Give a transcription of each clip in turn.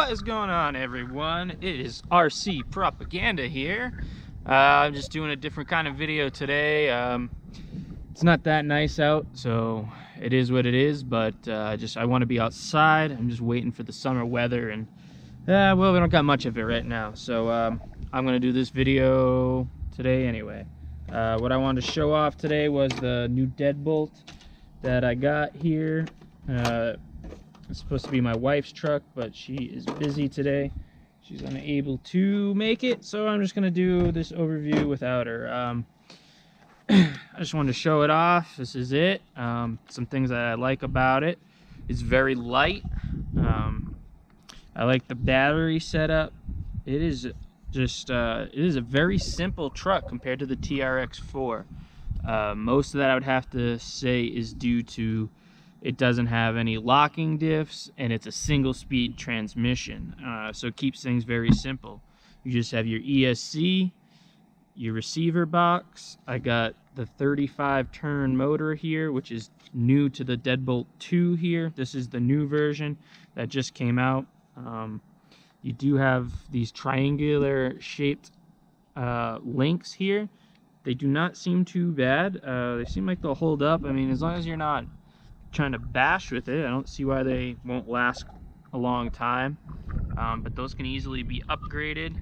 What is going on, everyone? It is RC Propaganda here. I'm just doing a different kind of video today. It's not that nice out, so it is what it is, but I want to be outside. I'm just waiting for the summer weather, and well, we don't got much of it right now, so I'm gonna do this video today anyway. What I wanted to show off today was the new deadbolt that I got here. It's supposed to be my wife's truck, but she is busy today. She's unable to make it, so I'm just gonna do this overview without her. I just wanted to show it off. This is it. Some things that I like about it. It's very light. I like the battery setup. It is just it is a very simple truck compared to the TRX4. Most of that I would have to say is due to it doesn't have any locking diffs, and it's a single speed transmission, so it keeps things very simple. You just have your ESC, your receiver box. I got the 35 turn motor here, which is new to the Deadbolt 2 here. This is the new version that just came out. You do have these triangular shaped links here. They do not seem too bad. They seem like they'll hold up. I mean, as long as you're not trying to bash with it, I don't see why they won't last a long time. But those can easily be upgraded.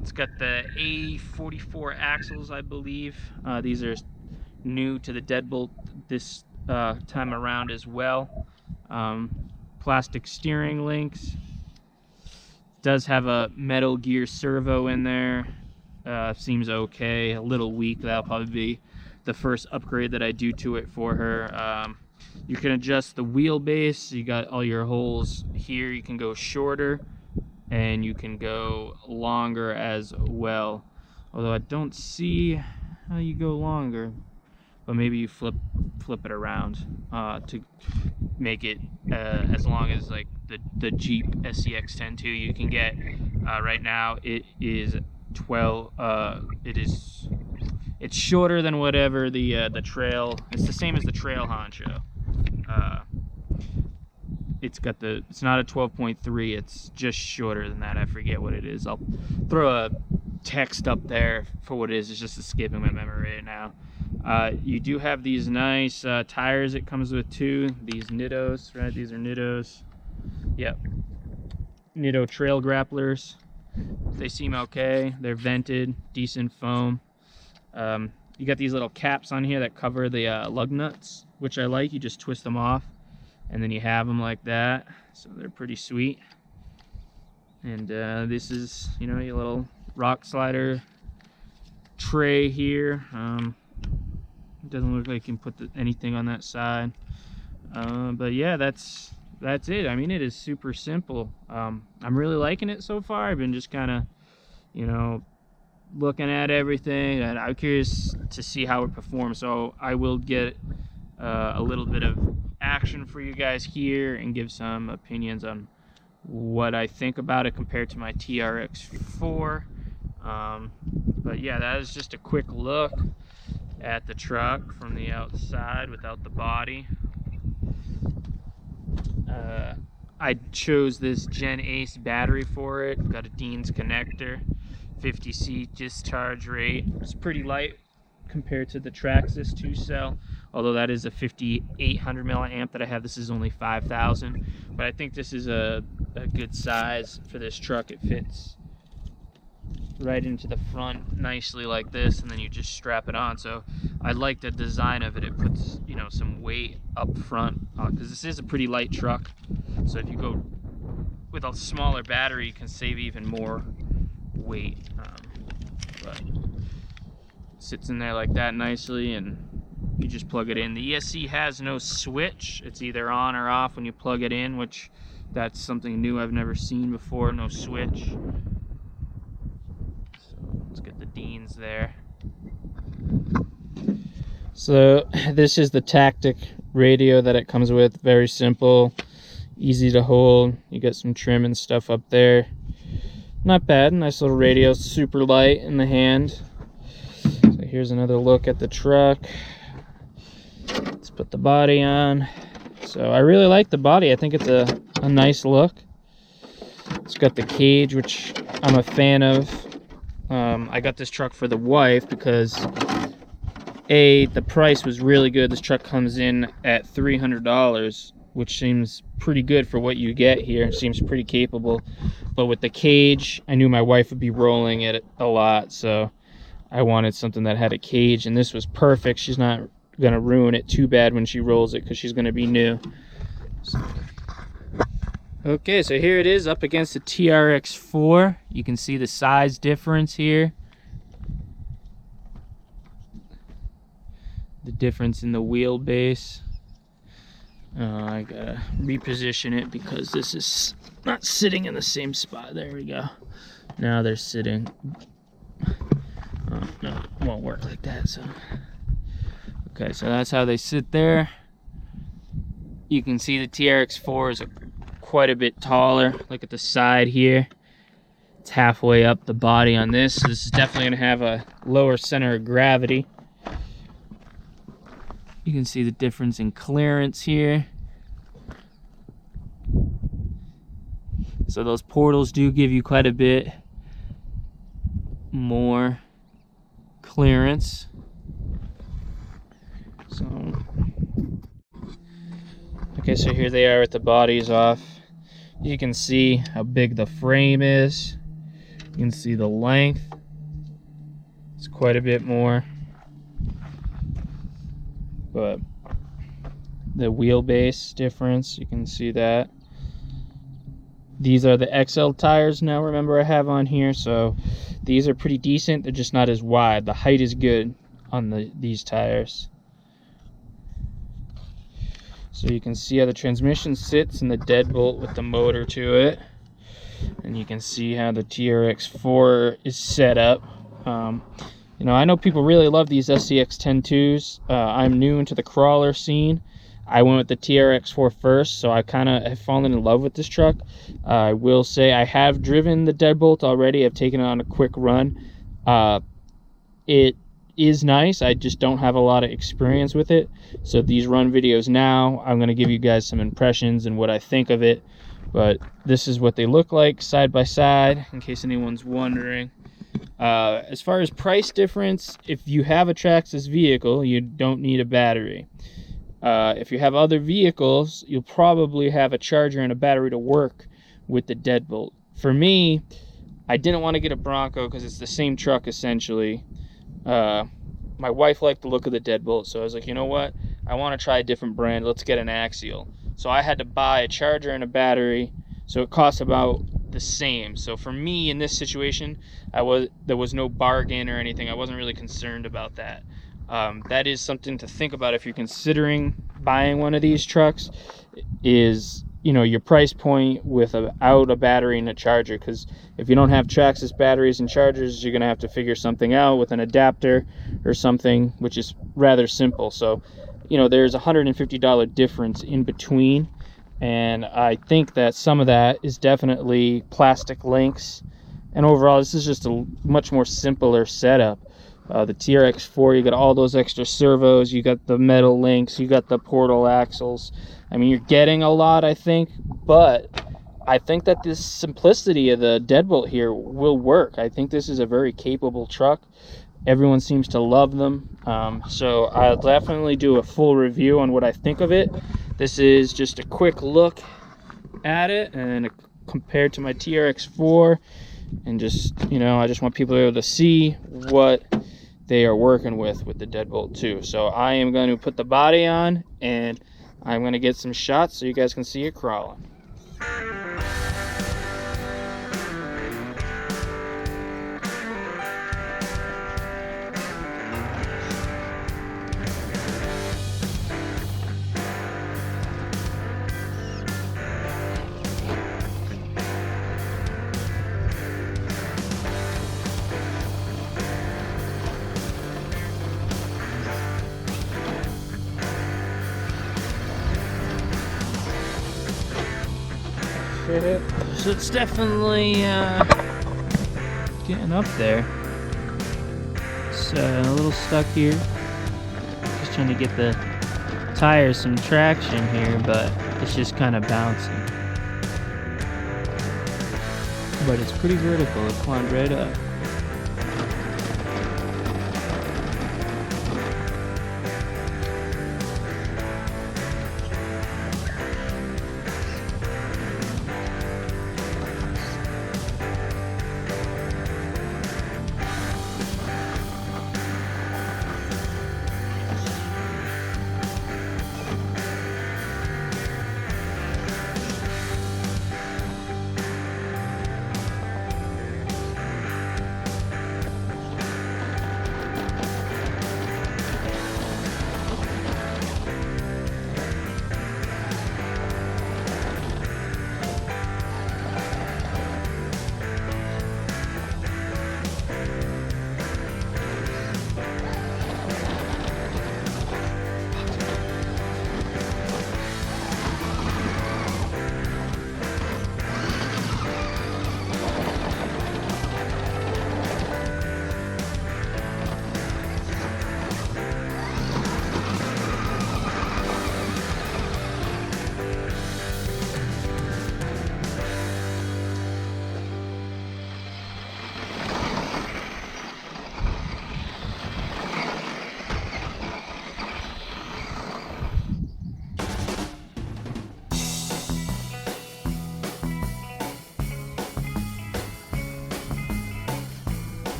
It's got the A44 axles, I believe. These are new to the Deadbolt this time around as well. Plastic steering links. Does have a Metal Gear servo in there. Seems okay, a little weak. That'll probably be the first upgrade that I do to it for her. You can adjust the wheelbase. You got all your holes here. You can go shorter and you can go longer as well. Although I don't see how you go longer, but maybe you flip it around to make it as long as like the Jeep SCX10ii you can get. Right now it is 12. It's shorter than whatever the trail. It's the same as the trail honcho. It's not a 12.3, it's just shorter than that. I forget what it is. I'll throw a text up there for what it is. It's just escaping my memory right now. You do have these nice tires it comes with too. These Nittos, right? These are Nittos. Yep. Nitto trail grapplers. They seem okay. They're vented, decent foam. You got these little caps on here that cover the lug nuts, which I like. You just twist them off and then you have them like that, so they're pretty sweet. And this is, you know, your little rock slider tray here. It doesn't look like you can put anything on that side, but yeah, that's it. I mean, it is super simple. I'm really liking it so far. I've been just kind of, you know, looking at everything, and I'm curious to see how it performs, so I will get a little bit of action for you guys here and give some opinions on what I think about it compared to my TRX4. But yeah, that is just a quick look at the truck from the outside without the body. I chose this Gen Ace battery for it. Got a Dean's connector, 50C discharge rate. It's pretty light compared to the Traxxas 2-cell, although that is a 5800 milliamp that I have. This is only 5000, but I think this is a good size for this truck. It fits right into the front nicely like this, and then you just strap it on. So I like the design of it. It puts, you know, some weight up front, because this is a pretty light truck. So if you go with a smaller battery, you can save even more weight. But sits in there like that nicely, and you just plug it in. The ESC has no switch. It's either on or off when you plug it in, which that's something new I've never seen before. No switch. So let's get the Deans there. So this is the Tactic radio that it comes with. Very simple, easy to hold. You got some trim and stuff up there. Not bad. Nice little radio, super light in the hand. So here's another look at the truck. Let's put the body on. So I really like the body. I think it's a nice look. It's got the cage, which I'm a fan of. I got this truck for the wife because the price was really good. This truck comes in at $300, which seems pretty good for what you get here. It seems pretty capable. But with the cage, I knew my wife would be rolling it a lot, so I wanted something that had a cage, and this was perfect. She's not gonna ruin it too bad when she rolls it because she's gonna be new. Okay, so here it is up against the TRX4. You can see the size difference here. The difference in the wheelbase. I gotta reposition it because this is not sitting in the same spot. There we go. Now they're sitting. Oh, no, it won't work like that. So, okay, so that's how they sit there. You can see the TRX4 is quite a bit taller. Look at the side here. It's halfway up the body on this. So this is definitely gonna have a lower center of gravity. You can see the difference in clearance here. So those portals do give you quite a bit more clearance. So, okay, so here they are with the bodies off. You can see how big the frame is. You can see the length. It's quite a bit more. But the wheelbase difference, you can see that. These are the XL tires now, remember, I have on here, so these are pretty decent. They're just not as wide. The height is good on these tires. So you can see how the transmission sits in the deadbolt with the motor to it, and you can see how the TRX4 is set up. You know, I know people really love these SCX10ii. I'm new into the crawler scene. I went with the TRX4 first, so I kind of have fallen in love with this truck. I will say I have driven the Deadbolt already. I've taken it on a quick run. It is nice. I just don't have a lot of experience with it. So these run videos now, I'm going to give you guys some impressions and what I think of it. But this is what they look like side by side, in case anyone's wondering. As far as price difference, if you have a Traxxas vehicle, you don't need a battery. If you have other vehicles, you'll probably have a charger and a battery to work with the Deadbolt. For me, I didn't want to get a Bronco because it's the same truck essentially. My wife liked the look of the Deadbolt, so I was like, you know what? I want to try a different brand. Let's get an Axial. So I had to buy a charger and a battery, so it cost about the same. So for me in this situation, there was no bargain or anything. I wasn't really concerned about that. That is something to think about if you're considering buying one of these trucks, is, you know, your price point without a battery and a charger. Because if you don't have Traxxas batteries and chargers, you're gonna have to figure something out with an adapter or something, which is rather simple. So, you know, there's a $150 difference in between, and I think that some of that is definitely plastic links, and overall this is just a much more simpler setup. The TRX4, you got all those extra servos, you got the metal links, you got the portal axles. I mean, you're getting a lot, I think, but I think that this simplicity of the Deadbolt here will work. I think this is a very capable truck. Everyone seems to love them. So I'll definitely do a full review on what I think of it. This is just a quick look at it and compared to my TRX4, and just, you know, I just want people to be able to see what they are working with the Deadbolt too. So I am going to put the body on and I'm going to get some shots so you guys can see it crawling. So it's definitely getting up there. It's a little stuck here. Just trying to get the tires some traction here, but it's just kind of bouncing. but it's pretty vertical. It climbed right up.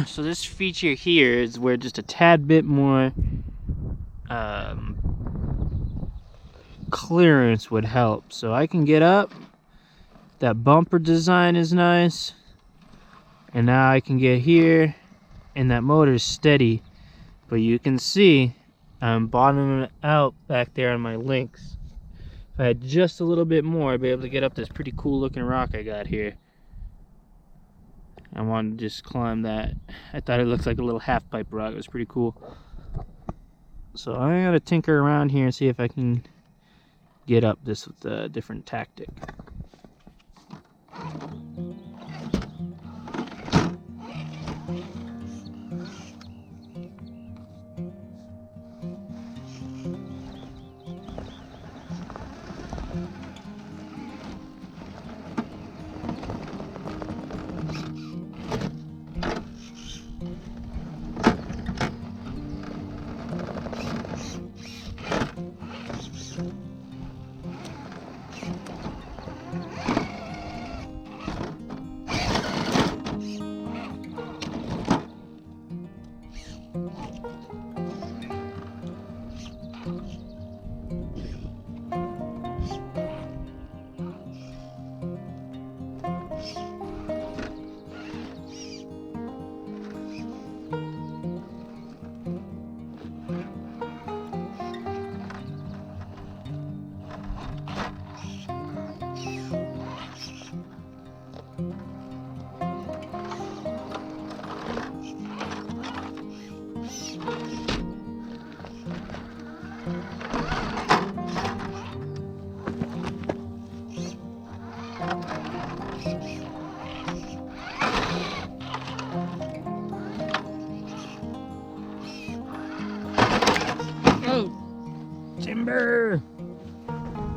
So this feature here is where just a tad bit more clearance would help. So I can get up, that bumper design is nice, and now I can get here, and that motor is steady. But you can see I'm bottoming out back there on my links. If I had just a little bit more, I'd be able to get up this pretty cool looking rock I got here. I wanted to just climb that. I thought it looked like a little half pipe rock. It was pretty cool. So I gotta tinker around here and see if I can get up this with a different tactic.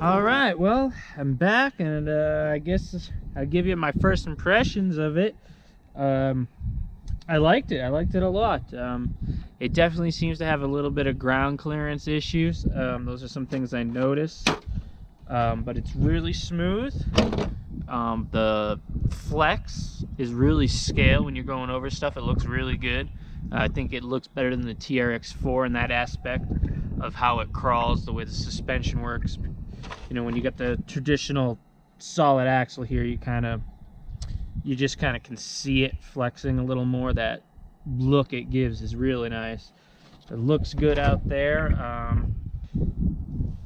All right, well, I'm back, and I guess I'll give you my first impressions of it. I liked it. I liked it a lot. It definitely seems to have a little bit of ground clearance issues. Those are some things I noticed. But it's really smooth. The flex is really scale when you're going over stuff. It looks really good. I think it looks better than the TRX4 in that aspect of how it crawls, the way the suspension works. You know, when you got the traditional solid axle here, you just kind of can see it flexing a little more. That look it gives is really nice. It looks good out there.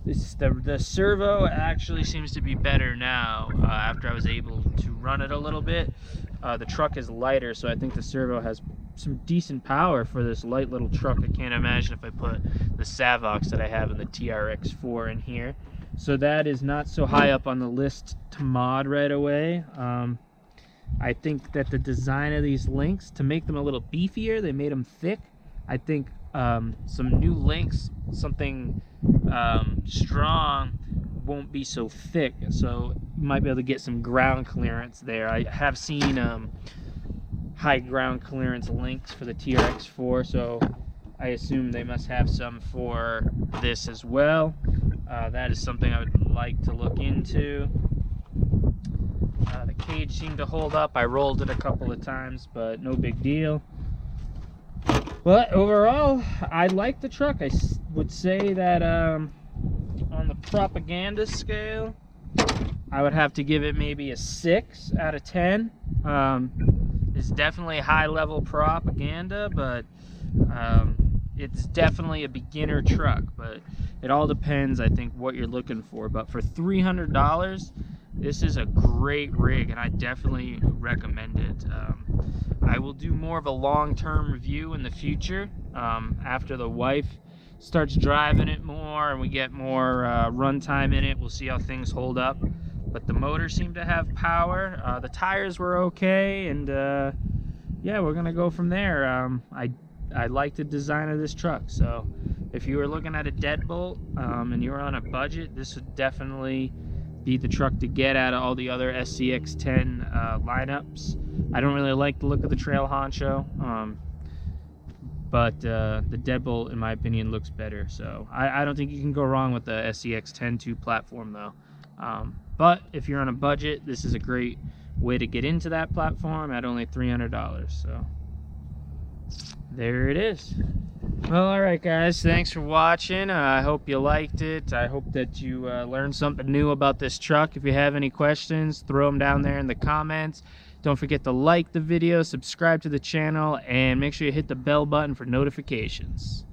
The servo actually seems to be better now after I was able to run it a little bit. The truck is lighter, so I think the servo has some decent power for this light little truck. I can't imagine if I put the Savox that I have in the TRX4 in here. So that is not so high up on the list to mod right away. I think that the design of these links, to make them a little beefier, they made them thick. I think some new links, something strong, won't be so thick, so you might be able to get some ground clearance there. I have seen high ground clearance links for the TRX4, so I assume they must have some for this as well. That is something I would like to look into. The cage seemed to hold up. I rolled it a couple of times, but no big deal. But overall, I like the truck. I would say that on the propaganda scale, I would have to give it maybe a 6 out of 10. It's definitely high-level propaganda, but it's definitely a beginner truck. But it all depends, I think, what you're looking for. But for $300, this is a great rig, and I definitely recommend it. I will do more of a long-term review in the future after the wife starts driving it more and we get more runtime in it. We'll see how things hold up. But the motor seemed to have power. The tires were okay, and yeah, we're gonna go from there. I like the design of this truck, so if you were looking at a Deadbolt and you were on a budget, this would definitely be the truck to get out of all the other SCX10 lineups. I don't really like the look of the trail honcho, but the Deadbolt, in my opinion, looks better. So I don't think you can go wrong with the SCX10 platform, though. But if you're on a budget, this is a great way to get into that platform at only $300. So there it is. Well, alright guys, thanks for watching. I hope you liked it. I hope that you learned something new about this truck. If you have any questions, throw them down there in the comments. Don't forget to like the video, subscribe to the channel, and make sure you hit the bell button for notifications.